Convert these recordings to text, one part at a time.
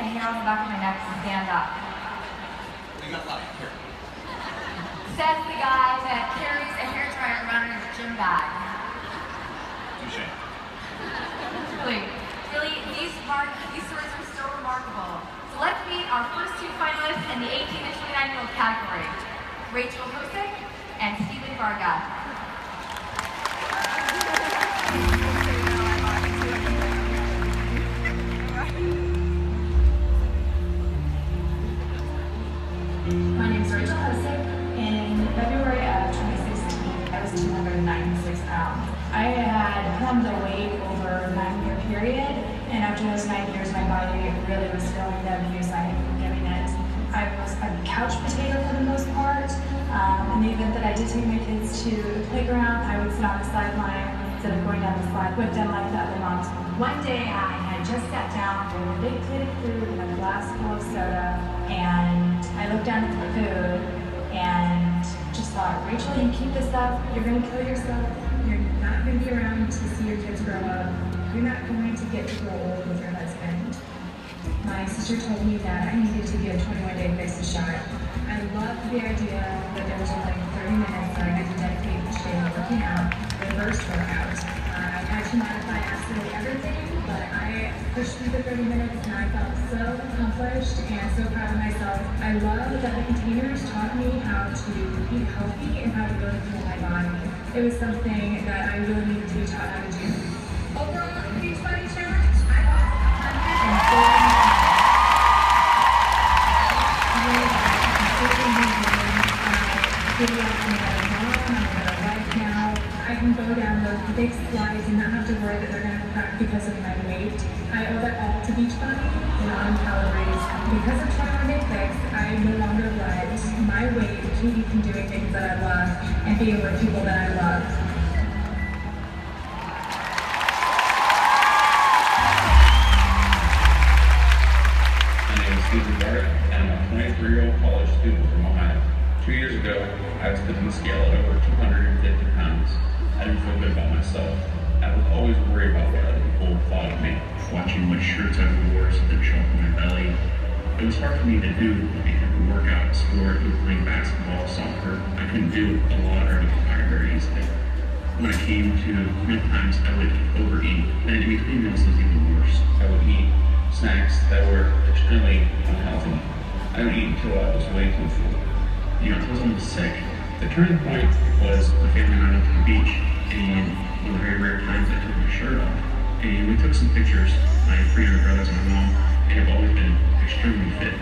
hair on the back of my neck to stand up. We got a lot of hair. Says the guy that carries a hair dryer around in his gym bag. Touche. Really, these stories are so remarkable. So let's meet our first two finalists in the 18 to 29-year-old category, Rachel Hosick and Stephen Varga. My name is Rachel Hosick. In February of 2016, I was 296 pounds. I had put on the weight over a 9-year period, and after those 9 years, my body really was feeling the abuse I had been giving it. I was a couch potato for the most part. In the event that I did take my kids to the playground, I would sit on the sideline instead of going down the slide with them like the other moms. One day, I had just sat down with a big plate of food and a glass full of soda, and I looked down at the food and just thought, Rachel, you keep this up, you're going to kill yourself. You're not going to be around to see your kids grow up. You're not going to get to grow old with your husband. My sister told me that I needed to get a 21-day fix shot. I loved the idea that there was only 30 minutes that I had to dedicate each day to working out, reverse workout. I had to modify absolutely everything, but I pushed through the 30 minutes and I felt so accomplished and so proud of myself. I love that the containers taught me how to eat healthy and how to really fuel my body. It was something that I really needed to be taught how to do. Overall, the Beachbody challenge, I lost 104 I can go down those big slides and not have to worry that they're going to crack because of my weight. I owe that all to Beachbody and on calories. Because of 21-day fix, I no longer let my weight keep me from doing things that I love and being with people that I love. My name is Stephen Varga, and I'm a 23-year-old college student from Ohio. 2 years ago, I was put on the scale at over 250 pounds. I didn't feel good about myself. I was always worried about what other people thought of me. Watching what shirts I wore so they show up in my belly. It was hard for me to do. I had to work out, sport, playing basketball, soccer. I couldn't do a lot or get tired very easily. When it came to meal times, I would overeat. And in between meals, it was even worse. I would eat snacks that were extremely unhealthy. I would eat until I was way too full. Until I was sick. The turning point was the family and I went to the beach, and one of the very rare times I took my shirt off. And we took some pictures, my 3 younger brothers and my mom, and have always been extremely fit.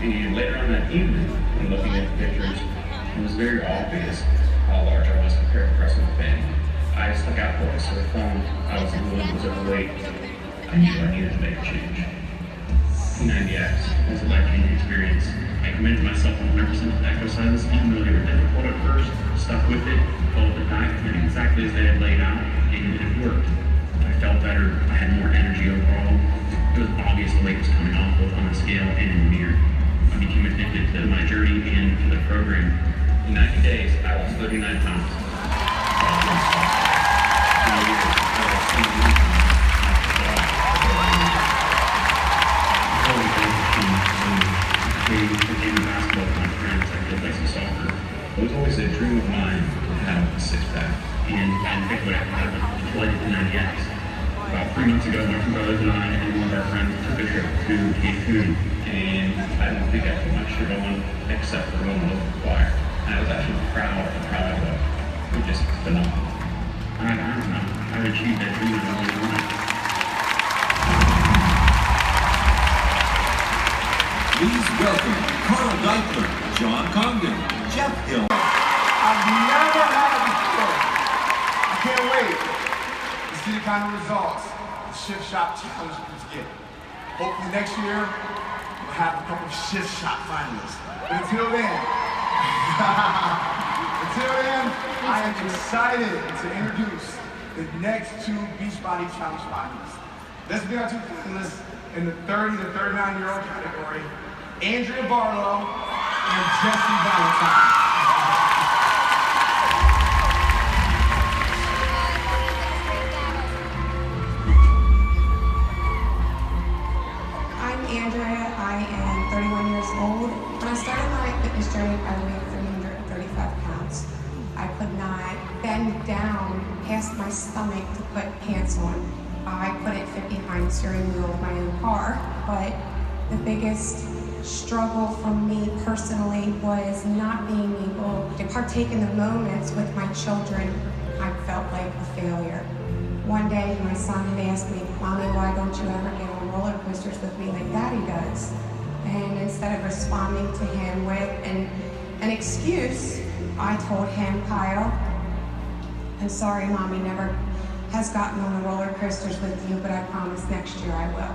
And later on that evening, when looking at the pictures, it was very obvious how large I was compared to the rest of the family. I stuck out for us, so I found I was overweight. I knew I needed to make a change. P90X was a life-changing experience. I committed myself 100% to exercises, even though they were difficult at first. Stuck with it, followed the diet plan exactly as they had laid out, and it worked. I felt better, I had more energy overall. It was obvious the weight was coming off, both on the scale and in the mirror. I became addicted to my journey and to the program. In 90 days, I lost 39 pounds. Basketball with my friends, I played like some soccer. It was always a dream of mine to have a six-pack, and I didn't think what happened until I did the 90X. About 3 months ago, my two brothers and I and one of our friends took a trip to Cancun, and I didn't think I put my shirt on except for when I was required. And I was actually proud of it. It was just phenomenal. I don't know, I achieved that dream I always wanted. Please welcome Carl Deichler, John Congdon, Jeff Hill. I've never had it before. I can't wait to see the kind of results the Shift Shop Challenge puts together. Hopefully next year, we'll have a couple of Shift Shop finalists. But until then, I am excited to introduce the next two Beachbody Challenge finalists. Let's meet our two finalists in the 30 to 39-year-old category. Andrea Barlow and Jesse Valentine. I'm Andrea. journey, I weighed 335 pounds. I could not bend down past my stomach to put pants on. I couldn't fit behind the steering wheel of my own car, but the biggest struggle for me personally was not being able to partake in the moments with my children. I felt like a failure. One day, my son had asked me, "Mommy, why don't you ever get on roller coasters with me like Daddy does?" And instead of responding to him with an excuse, I told him, "Kyle, I'm sorry Mommy never has gotten on the roller coasters with you, but I promise next year I will."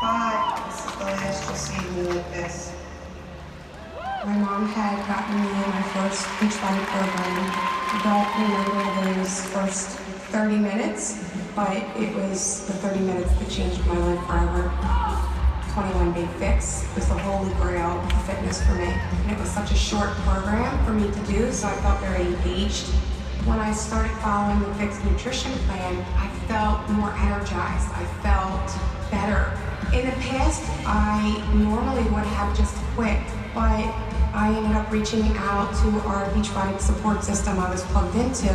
But this is the last you'll see me like this. My mom had gotten me in my first Beachbody program. I don't remember those first 30 minutes, but it was the 30 minutes that changed my life forever. 21-day fix was the holy grail of fitness for me. And it was such a short program for me to do, so I felt very engaged. When I started following the fixed nutrition plan, I felt more energized. I felt better. In the past, I normally would have just quit, but I ended up reaching out to our Beachbody support system I was plugged into.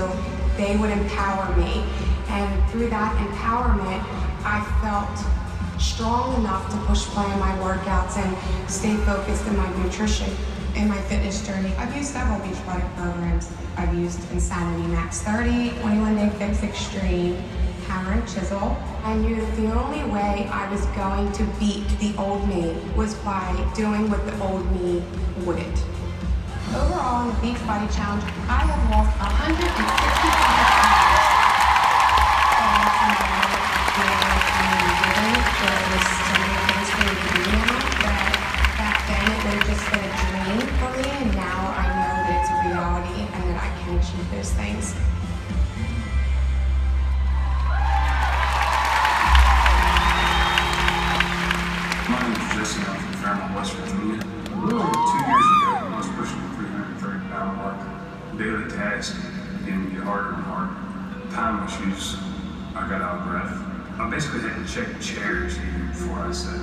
They would empower me, and through that empowerment, I felt strong enough to push play on my workouts and stay focused in my nutrition and my fitness journey. I've used several Beachbody programs. I've used Insanity Max 30, 21-Day Fix Extreme, Hammer and Chisel. I knew that the only way I was going to beat the old me was by doing what the old me wouldn't. Overall, in the Beachbody Challenge, I have lost 165 pounds. Back then it would have just been a dream for me, and now I know that it's a reality and that I can achieve those things. My name is Jesse. I'm from Fairmont, West Virginia. 2 years ago, I was pushing the 330-pound mark. Daily tasks began to get harder and harder. Time issues, I got out of breath. I basically had to check chairs even before I sat,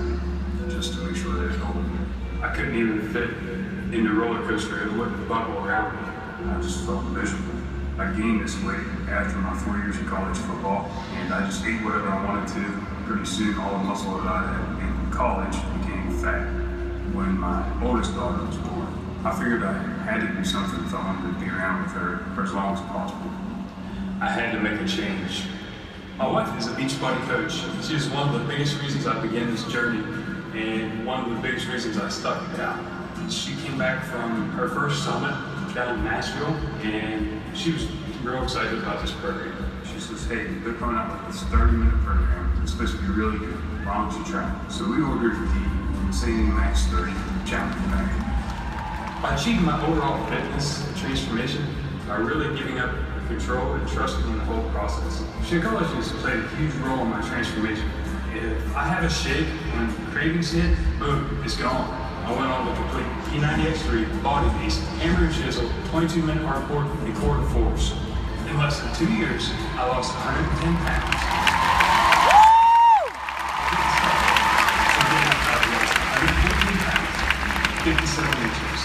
just to make sure they would hold me. I couldn't even fit in the roller coaster. It wouldn't buckle around me. I just felt miserable. I gained this weight after my 4 years of college football, and I just ate whatever I wanted to. Pretty soon, all the muscle that I had in college became fat. When my oldest daughter was born, I figured I had to do something if I wanted to be around with her for as long as possible. I had to make a change. My wife is a Beachbody coach. She was one of the biggest reasons I began this journey, and one of the biggest reasons I stuck it out. She came back from her first summit down in Nashville, and she was real excited about this program. She says, "Hey, they're coming out with this 30-minute program. It's supposed to be really good. Why don't you try it?" So we ordered the Insanity Max 30 challenge bag. By achieving my overall fitness transformation, by really giving up control and trusting in the whole process, Shakeology has played a huge role in my transformation. If I have a shake when cravings hit, boom, it's gone. I went on the complete P90X3 body beast, hammer and chisel, 22-minute hardcore, and quarter force. In less than 2 years, I lost 110 pounds. I lost 114 pounds, 57 inches.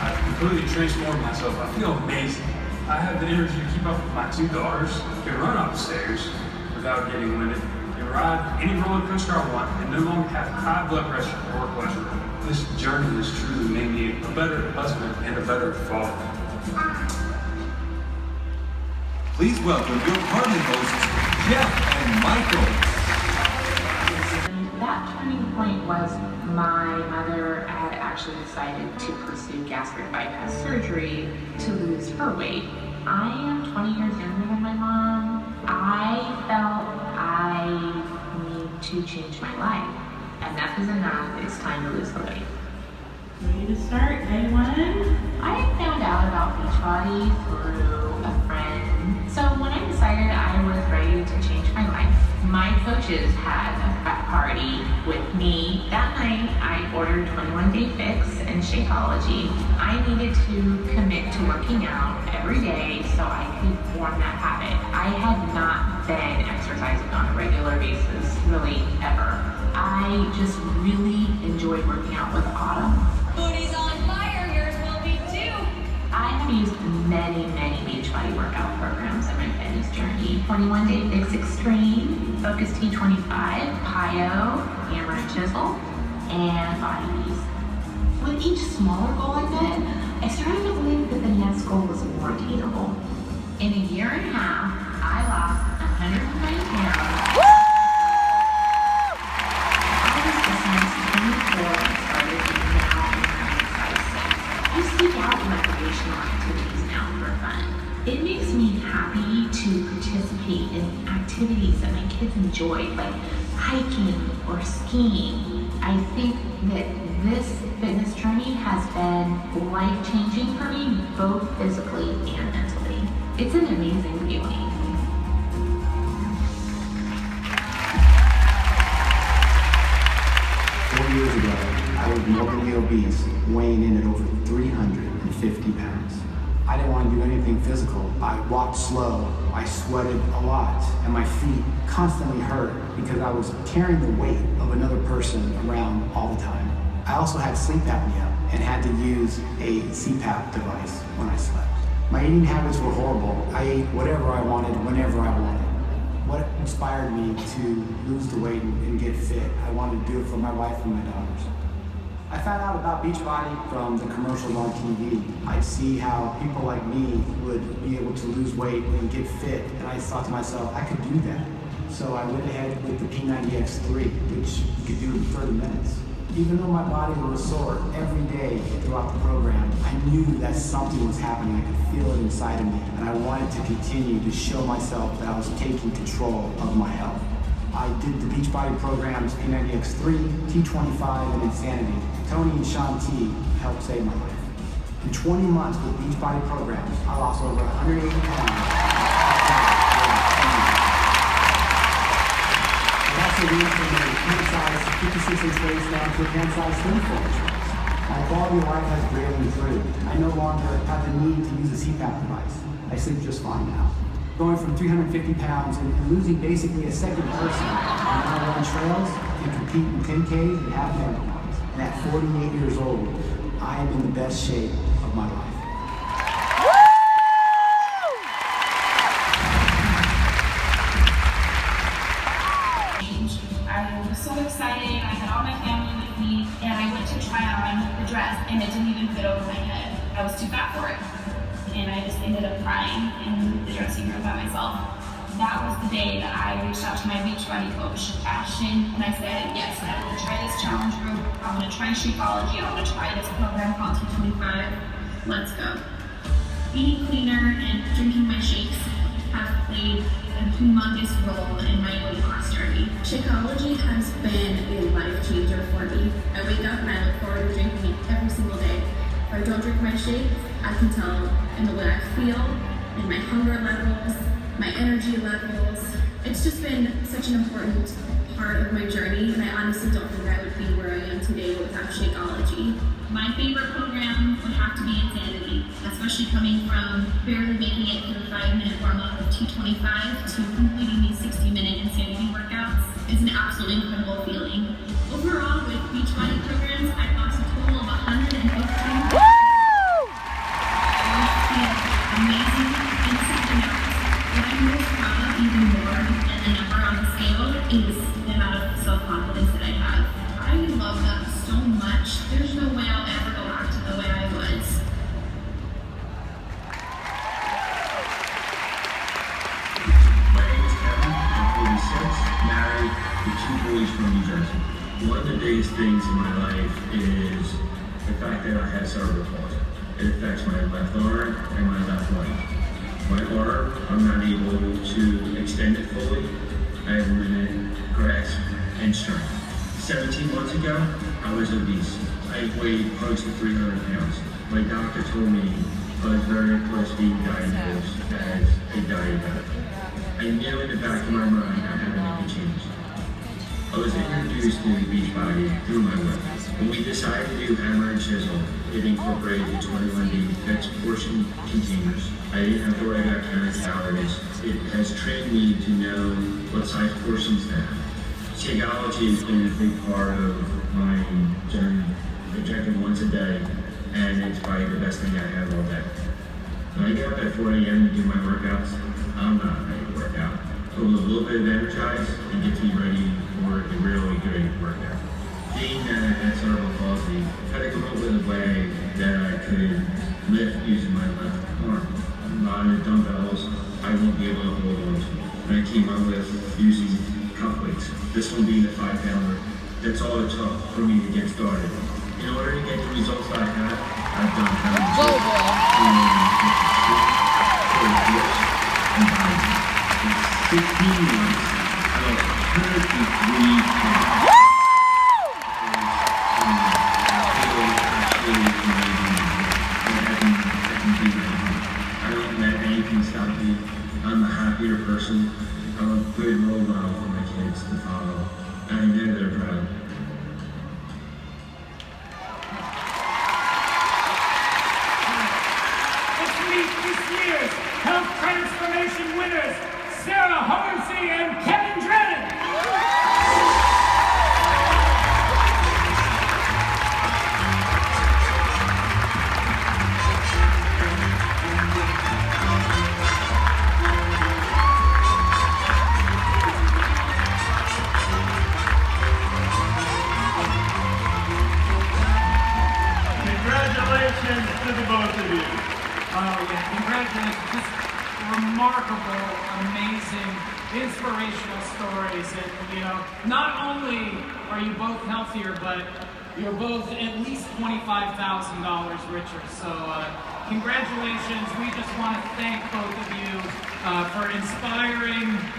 I've completely transformed myself. I feel amazing. I have the energy to keep up with my 2 daughters, can run up the stairs without getting winded, can ride any roller coaster I want, and no longer have high blood pressure or cholesterol. This journey has truly made me a better husband and a better father. Please welcome your partner hosts, Jeff and Michael. That turning point was my mother had actually decided to pursue gastric bypass surgery to lose her weight. I am 20 years younger than my mom. I felt I need to change my life. Enough is enough. It's time to lose the weight. Ready to start day one? I found out about Beachbody through a friend. So when I decided I was ready to change my life, my coaches had a prep party with me. That night, I ordered 21-Day Fix and Shakeology. I needed to commit to working out every day so I could form that habit. I had not been exercising on a regular basis, really, ever. I just really enjoyed working out with Autumn. Booty's on fire, yours will I've used many Beachbody workout programs in my fitness journey. 21-day Fix Extreme, Focus T25, PiO, Hammer and Chisel, and Body Beast. With each smaller goal I met, I started to believe that the next goal was more attainable. In a year and a half, I lost 120 pounds. I was listening to 24 and started eating out and exercise 6. I seek out recreational activities now for fun. It makes me happy to participate in activities that my kids enjoy, like hiking or skiing. I think that this fitness journey has been life-changing for me, both physically and mentally. It's an amazing feeling. Years ago, I was morbidly obese, weighing in at over 350 pounds. I didn't want to do anything physical. I walked slow, I sweated a lot, and my feet constantly hurt because I was carrying the weight of another person around all the time. I also had sleep apnea and had to use a CPAP device when I slept. My eating habits were horrible. I ate whatever I wanted, whenever I wanted. What inspired me to lose the weight and get fit? I wanted to do it for my wife and my daughters. I found out about Beachbody from the commercials on TV. I'd see how people like me would be able to lose weight and get fit, and I thought to myself, I could do that. So I went ahead with the P90X3, which you could do in 30 minutes. Even though my body was sore every day throughout the program, I knew that something was happening. I could feel it inside of me, and I wanted to continue to show myself that I was taking control of my health. I did the Beachbody programs P90X3, T25, and Insanity. Tony and Sean T helped save my life. In 20 months with Beachbody programs, I lost over 180 pounds. I also went from a pant-size 56-inch waist down to a pant-size 34-inch waist. My quality of life has greatly improved. I no longer have the need to use a CPAP device. I sleep just fine now. Going from 350 pounds and losing basically a second person, and now run trails and compete in 10Ks and half marathons. And at 48 years old, I am in the best shape of my life. I was so excited. I had all my family with me, and I went to try on the dress, and it didn't even fit over my head. I was too fat for it. And I just ended up crying in the dressing room by myself. That was the day that I reached out to my Beachbody coach, Ashton, and I said, yes, I want to try this challenge group. I want to try Shakeology. I want to try this program called T25. Let's go. Eating cleaner and drinking my shakes have played a humongous role in my weight loss journey. Shakeology has been a life changer for me. I wake up and I look forward to drinking it every single day. If I don't drink my shake, I can tell in the way I feel, in my hunger levels, my energy levels. It's just been such an important part of my journey, and I honestly don't think I would be where I am today without Shakeology. My favorite program would have to be Insanity, especially coming from barely making it through 5-minute warm-up of T25 to completing these 60-minute Insanity workouts is an absolutely incredible feeling. Overall, with Beachbody programs, I've lost a total of 115 pounds. Amazing and something else. What I'm most proud of even more than the number on the scale is the amount of self-confidence that I have. I love that so much. There's no way I'll ever go back to the way I was. My name is Kevin. I'm 46, married with 2 boys from New Jersey. One of the biggest things in my life is the fact that I have cerebral palsy. It affects my left arm and my left leg. My arm, I'm not able to extend it fully. I have limited grasp and strength. 17 months ago, I was obese. I weighed close to 300 pounds. My doctor told me I was very close to being diagnosed as a diabetic. I knew in the back of my mind I had to make a change. I was introduced to Beachbody through my wife. When we decided to do Hammer and Chisel, it incorporated the 21-day fixed portion containers. I didn't have to worry about counting calories. It has trained me to know what size portions to have. Shakeology has been a big part of my journey. I drink it once a day, and it's probably the best thing I have all day. When I get up at 4 a.m. to do my workouts, I'm not ready to work out. So with a little bit of energize and get me ready for a really good workout. Being that I had cerebral palsy, I had to come up with a way that I could lift using my left arm. A lot of dumbbells I won't be able to hold on to. And I came up with using cup weights. This one being a 5-pounder. That's all it took for me to get started. In order to get the results that I have, I've done in 16 months, I lost 103 pounds. I don't let anything stop me. I'm a happier person. I'm a good role model for my kids to follow. And I know they're proud. Let's meet this year's Health Transformation winners, Sarah Horsey and Kevin Drennan. Congratulations to the both of you. Oh yeah, congratulations. Just remarkable, amazing, inspirational stories. And you know, not only are you both healthier, but you're both at least $25,000 richer. So congratulations. We just want to thank both of you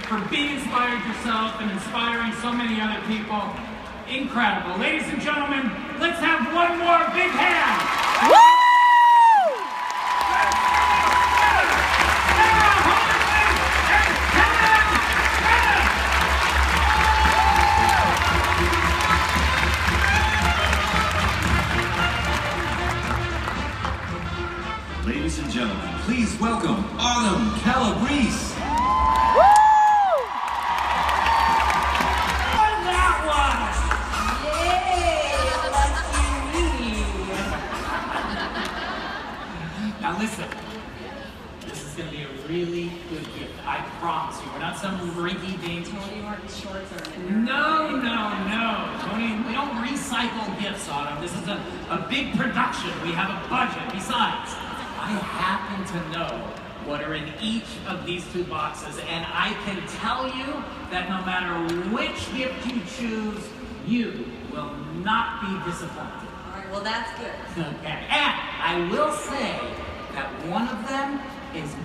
for being inspired yourself and inspiring so many other people. Incredible. Ladies and gentlemen, let's have one more big hand. Woo! Ladies and gentlemen, please welcome Autumn Calabrese. Now listen, this is going to be a really good gift. I promise you. We're not some rinky-dink. Tony Martin's shorts are in there. No. Tony, we don't recycle gifts, Autumn. This is a big production. We have a budget. Besides, I happen to know what are in each of these two boxes, and I can tell you that no matter which gift you choose, you will not be disappointed. All right, well, that's good. Okay, and I will say that one of them is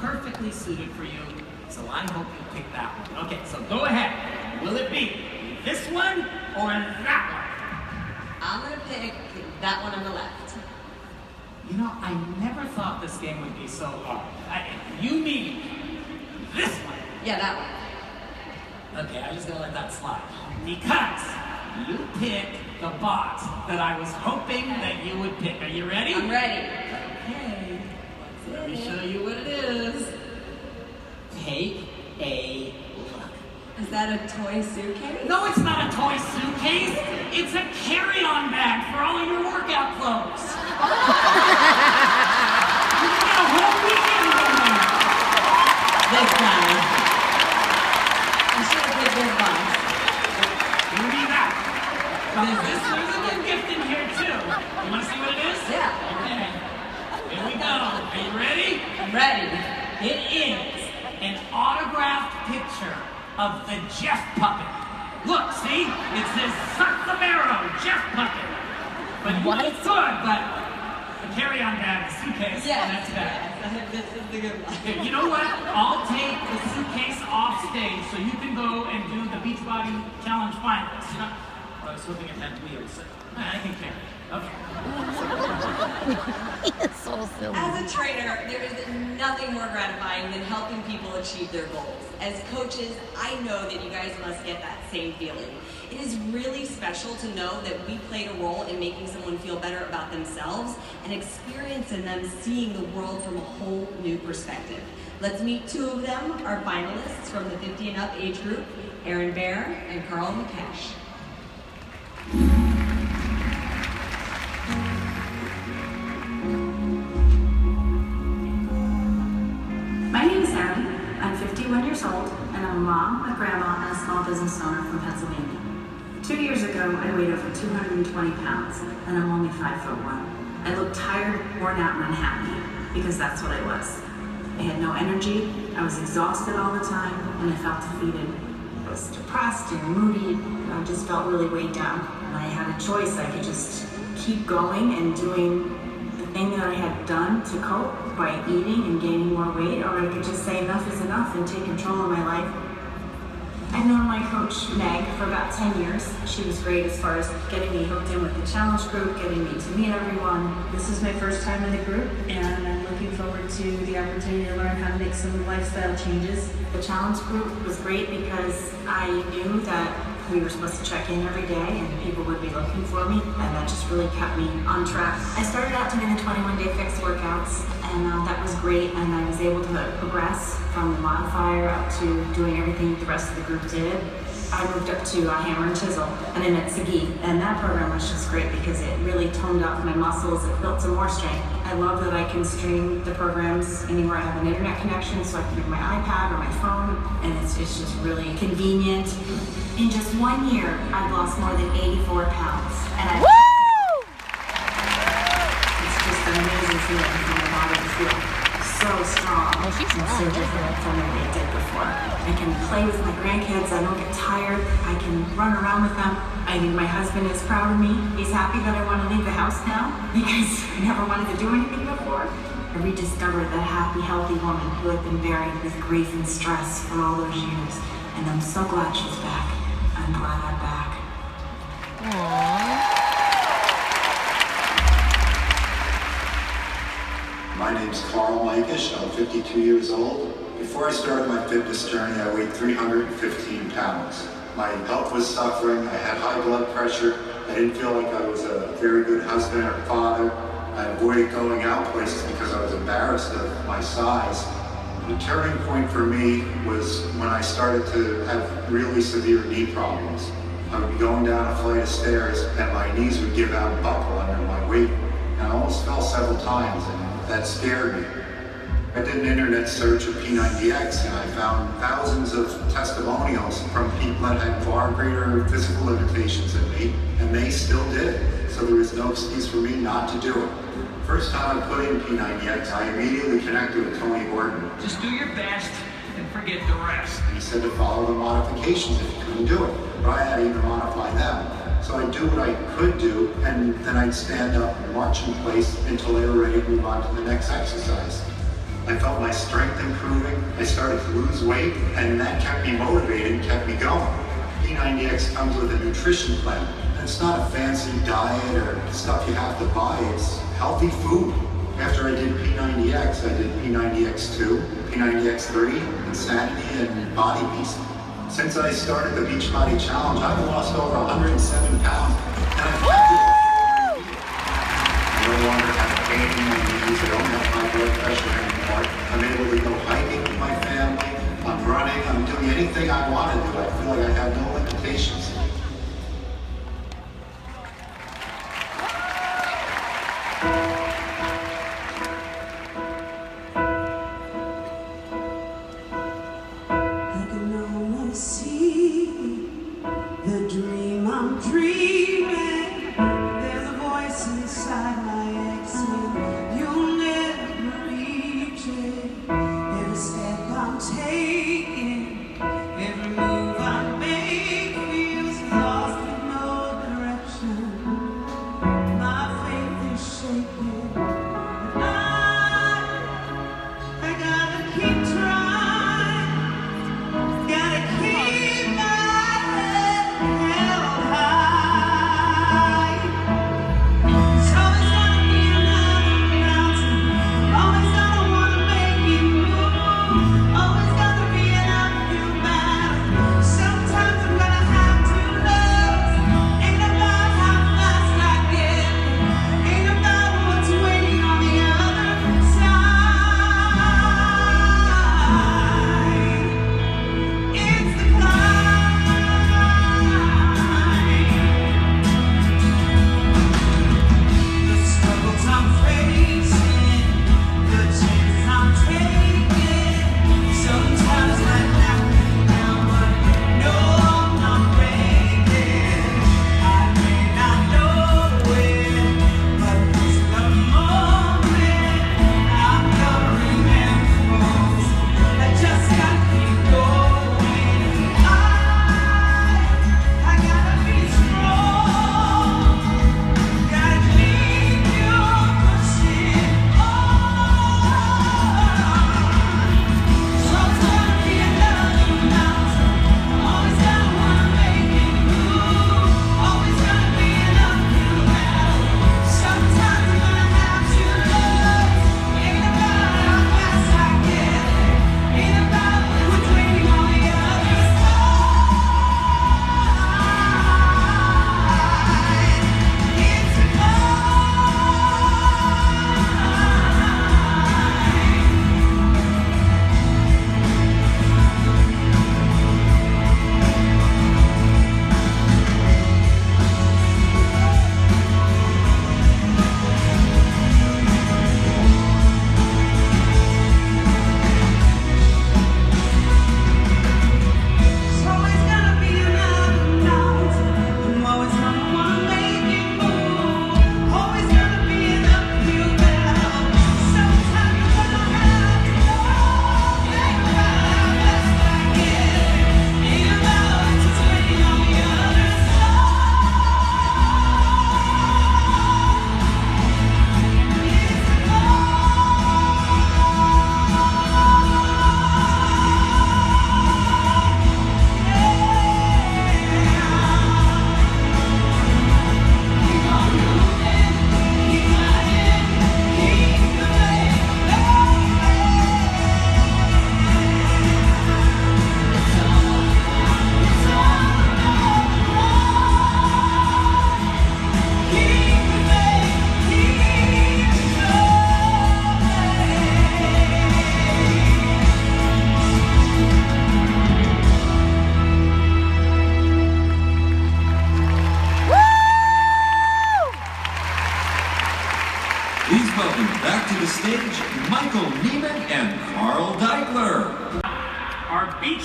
perfectly suited for you, so I hope you pick that one. Okay, so go ahead. Will it be this one or that one? I'm going to pick that one on the left. You know, I never thought this game would be so hard. You mean this one? Yeah, that one. Okay, I'm just going to let that slide. Because you picked the box that I was hoping that you would pick. Are you ready? I'm ready. Okay. Let me show you what it is. Take a look. Is that a toy suitcase? No, it's not a toy suitcase. It's a carry-on bag for all of your workout clothes. You got a whole weekend going on. This guy. I should have picked this box. Give me that. There's a good gift in here too. You want to see what it is? Yeah. Okay. Here we go. Are you ready? I'm ready. It is an autographed picture of the Jeff puppet. Look, see? It says Suckamero, Jeff puppet. But it's good, but the carry-on bag, the suitcase, that's bad. Yes, this is the good one. Okay, you know what? I'll take the suitcase off stage so you can go and do the Beachbody Challenge finals. You know, I was hoping it had wheels. I can carry it. Okay. It's so silly. As a trainer, there is nothing more gratifying than helping people achieve their goals. As coaches, I know that you guys must get that same feeling. It is really special to know that we played a role in making someone feel better about themselves and experience in them seeing the world from a whole new perspective. Let's meet two of them, our finalists from the 50 and up age group, Aaron Bear and Carl McCash. 2 years ago, I weighed over 220 pounds, and I'm only 5'1". I looked tired, worn out, and unhappy, because that's what I was. I had no energy, I was exhausted all the time, and I felt defeated. I was depressed and moody, and I just felt really weighed down. And I had a choice. I could just keep going and doing the thing that I had done to cope by eating and gaining more weight, or I could just say enough is enough and take control of my life. I've known my coach, Meg, for about 10 years. She was great as far as getting me hooked in with the challenge group, getting me to meet everyone. This is my first time in the group, and I'm looking forward to the opportunity to learn how to make some lifestyle changes. The challenge group was great because I knew that we were supposed to check in every day and people would be looking for me, and that just really kept me on track. I started out doing the 21-day fixed workouts, and that was great, and I was able to progress from the modifier up to doing everything the rest of the group did. I moved up to hammer and chisel, and I met Sagi, and that program was just great because it really toned up my muscles, it built some more strength. I love that I can stream the programs anywhere I have an internet connection, so I can bring my iPad or my phone, and it's just really convenient. In just 1 year, I've lost more than 84 pounds, and it's just an amazing feeling for my body to feel so strong and so different from what I did before. I can play with my grandkids, I don't get tired, I can run around with them. I mean, my husband is proud of me. He's happy that I want to leave the house now because I never wanted to do anything before. I rediscovered that happy, healthy woman who had been buried with grief and stress for all those years, and I'm so glad she's back. I'm glad I'm back. My name's Carl Mikish. I'm 52 years old. Before I started my fitness journey, I weighed 315 pounds. My health was suffering. I had high blood pressure. I didn't feel like I was a very good husband or father. I avoided going out places because I was embarrassed of my size. The turning point for me was when I started to have really severe knee problems. I would be going down a flight of stairs and my knees would give out and buckle under my weight. And I almost fell several times, and that scared me. I did an internet search of P90X and I found thousands of testimonials from people that had far greater physical limitations than me, and they still did it. So there was no excuse for me not to do it. First time I put in P90X, I immediately connected with Tony Gordon. Just do your best and forget the rest. He said to follow the modifications if you couldn't do it, but I had to even modify them. So I'd do what I could do, and then I'd stand up and march in place until they were ready to move on to the next exercise. I felt my strength improving, I started to lose weight, and that kept me motivated and kept me going. P90X comes with a nutrition plan. It's not a fancy diet or stuff you have to buy, it's healthy food. After I did P90X, I did P90X2, P90X3, Insanity, and Body Beast. Since I started the Beachbody Challenge, I've lost over 107 pounds, and I've kept it. I no longer have pain in my knees, I don't have high blood pressure anymore. I'm able to go hiking with my family, I'm running, I'm doing anything I want to do. I feel like I have no limitations.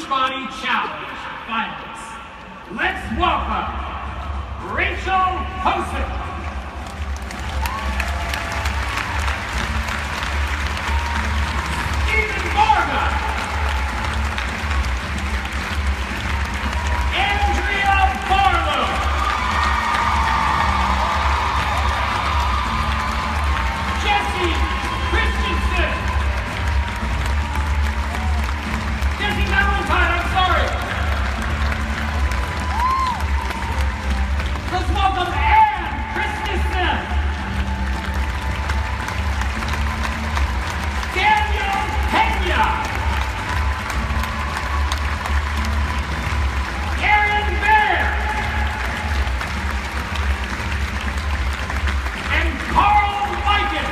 Beachbody Challenge finalists. Let's welcome Rachel Hosick, Stephen Morgan, Andrea Barlow, Jesse Christensen, Jesse Valentine, I'm sorry. Let's welcome Ann Christensen, Daniel Pena, Aaron Bear, and Carl Wyken.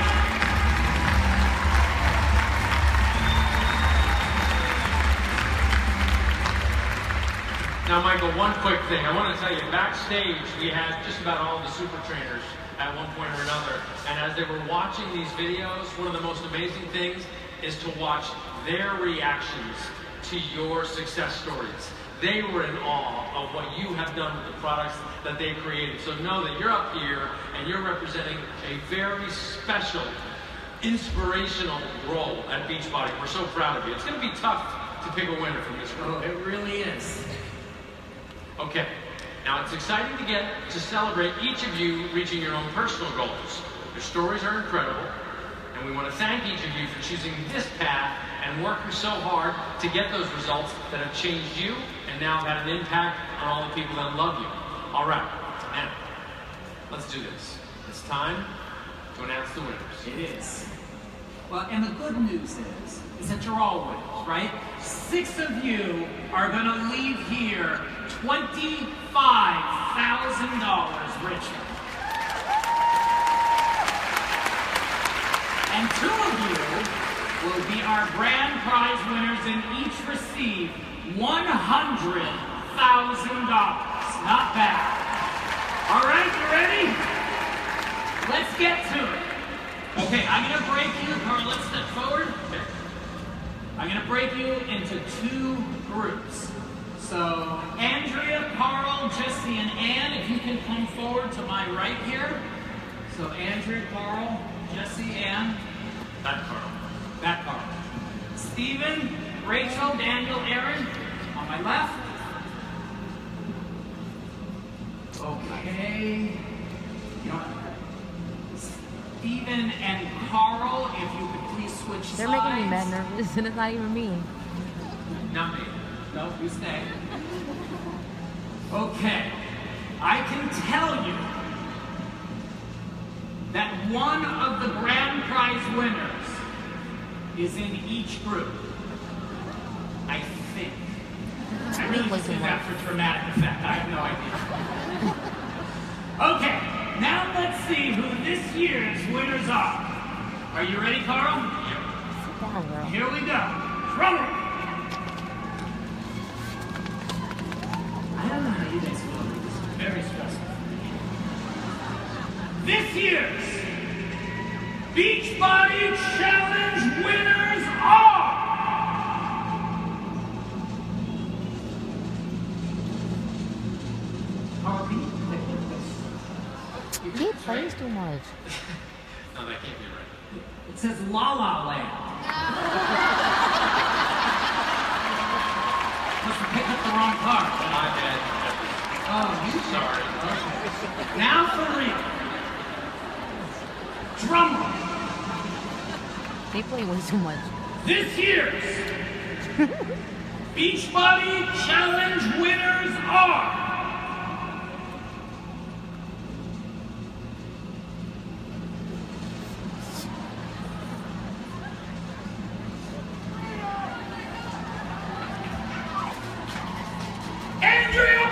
Now, Michael, one quick thing. I want to tell you, backstage, we had just about all the super trainers at one point or another. And as they were watching these videos, one of the most amazing things is to watch their reactions to your success stories. They were in awe of what you have done with the products that they created. So know that you're up here and you're representing a very special, inspirational role at Beachbody. We're so proud of you. It's going to be tough to pick a winner from this group. It really is. Okay, now it's exciting to get to celebrate each of you reaching your own personal goals. Your stories are incredible, and we want to thank each of you for choosing this path and working so hard to get those results that have changed you and now have had an impact on all the people that love you. All right, now, let's do this. It's time to announce the winners. It is. Well, and the good news is that you're all winners, right? 6 of you are going to leave here $25,000 richer. And 2 of you will be our grand prize winners and each receive $100,000. Not bad. All right, you ready? Let's get to it. Okay, I'm going to break you, Carl, let's step forward. I'm going to break you into 2 groups. So, Andrea, Carl, Jesse, and Ann, if you can come forward to my right here. So, Andrea, Carl, Jesse, Ann. That Carl. That Carl. Stephen, Rachel, Daniel, Aaron, on my left. Okay. You know what? Stephen and Carl, if you could please switch sides. They're making me mad nervous, and it's not even me. Not me. No, you stay. Okay. I can tell you that one of the grand prize winners is in each group. I think. I really just did that for dramatic effect. I have no idea. Okay. Now let's see who this year's winners are. Are you ready, Carl? Sit down, girl. Here we go. Drum roll. I don't know how you guys feel. It's very stressful. This year's Beachbody Challenge winners are... He plays too much. No, that can't be right. It says La La Land. Must have picked up the wrong card. My bad. Oh, you sorry. Okay. Now for real. Drum roll. They play way too much. This year's Beachbody Challenge winners are... Andrea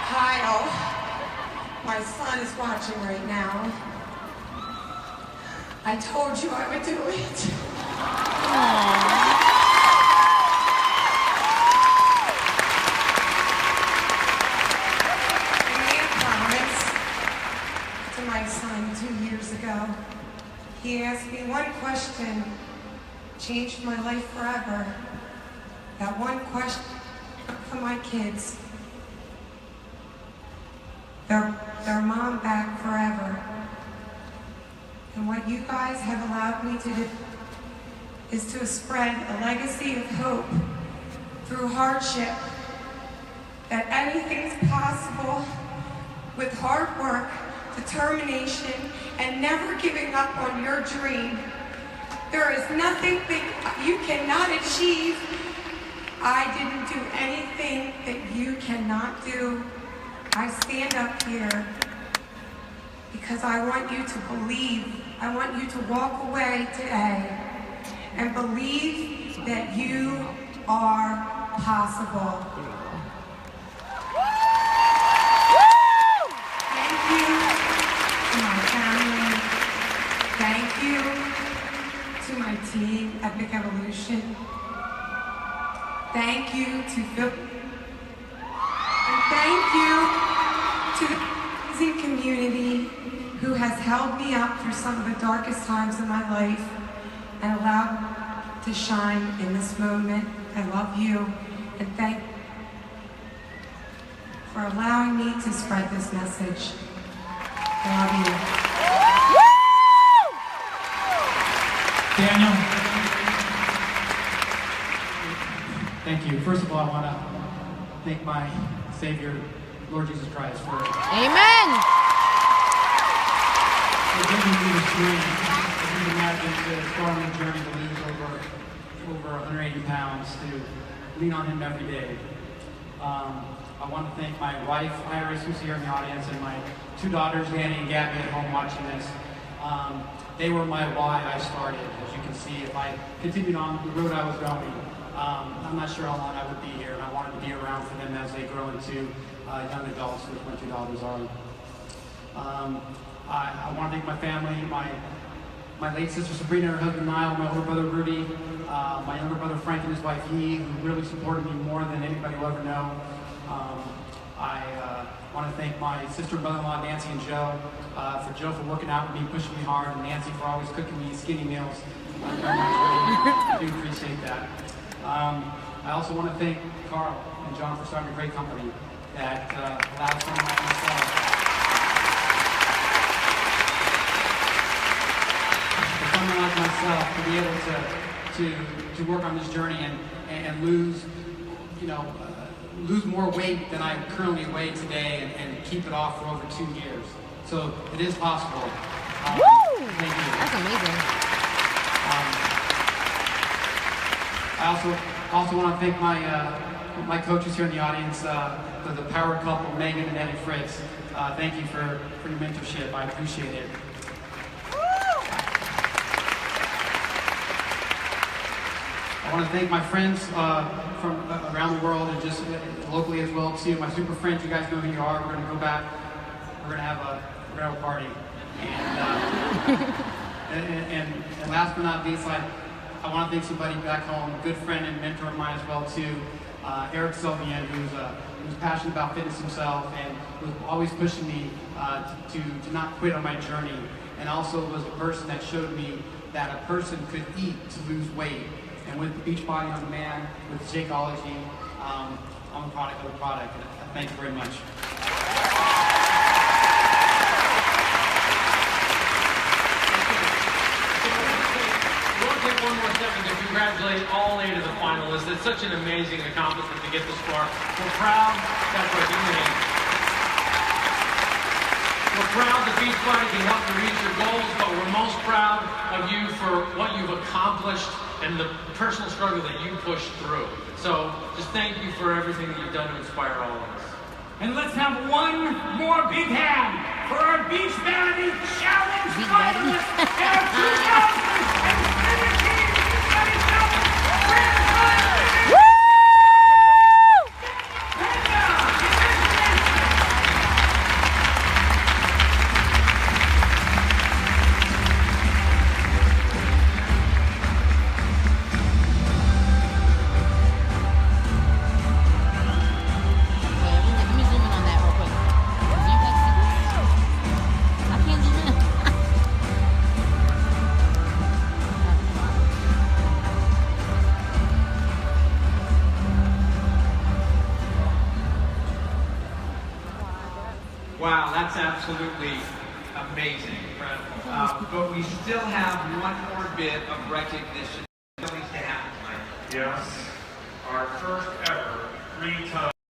Kyle, my son is watching right now. I told you I would do it. I made a promise to my son 2 years ago. He asked me one question, changed my life forever. That one question for my kids. Their mom back forever. And what you guys have allowed me to do is to spread a legacy of hope through hardship, that anything's possible with hard work, determination, and never giving up on your dream. There is nothing that you cannot achieve. I didn't do anything that you cannot do. I stand up here because I want you to believe. I want you to walk away today and believe that you are possible. Thank you to my family. Thank you to my team, Epic Evolution. Thank you to Phil. And thank you to the amazing community who has held me up through some of the darkest times in my life and allowed me to shine in this moment. I love you and thank you for allowing me to spread this message. I love you. Daniel, thank you. First of all, I want to thank my Savior, Lord Jesus Christ, for Amen. giving me the strength. As you can imagine, to go on the journey to lose over 180 pounds, to lean on Him every day. I want to thank my wife, Iris, who's here in the audience, and my two daughters, Danny and Gabby, at home watching this. They were my why I started. As you can see, if I continued on the road I was going, I'm not sure how long I would be here, and I wanted to be around for them as they grow into young adults, which my two daughters are. I want to thank my family, my late sister Sabrina, her husband Niall, my older brother Rudy, my younger brother Frank and his wife He, who really supported me more than anybody will ever know. I want to thank my sister and brother-in-law Nancy and Joe, for Joe for working out with me, pushing me hard, and Nancy for always cooking me skinny meals. I do appreciate that. I also want to thank Carl and John for starting a great company that allows someone like myself, to be able to work on this journey and lose, lose more weight than I currently weigh today and keep it off for over 2 years. So it is possible. Woo! Thank you. That's amazing. I also want to thank my coaches here in the audience, the power couple, Megan and Eddie Fritz. Thank you for your mentorship. I appreciate it. I want to thank my friends from around the world and just locally as well too. My super friends, you guys know who you are. We're going to go back. We're going to have a party. And last but not least, I want to thank somebody back home, a good friend and mentor of mine as well too, Eric Sylvian, who's passionate about fitness himself and was always pushing me to not quit on my journey, and also was the person that showed me that a person could eat to lose weight. And with Beachbody, I'm the man. With Shakeology, I'm a product of the product. Thank you very much. Take one more second to congratulate all 8 of the finalists. It's such an amazing accomplishment to get this far. We're proud. That's what you mean. We're proud that Beachbody can help you reach your goals, but we're most proud of you for what you've accomplished and the personal struggle that you pushed through. So just thank you for everything that you've done to inspire all of us. And let's have one more big hand for our Beachbody Challenge finalists and our 2017 Beachbody Challenge Grand Finalists. Wow, that's absolutely amazing. Incredible. But we still have one more bit of recognition that needs to happen tonight. Yes, our first ever 3-time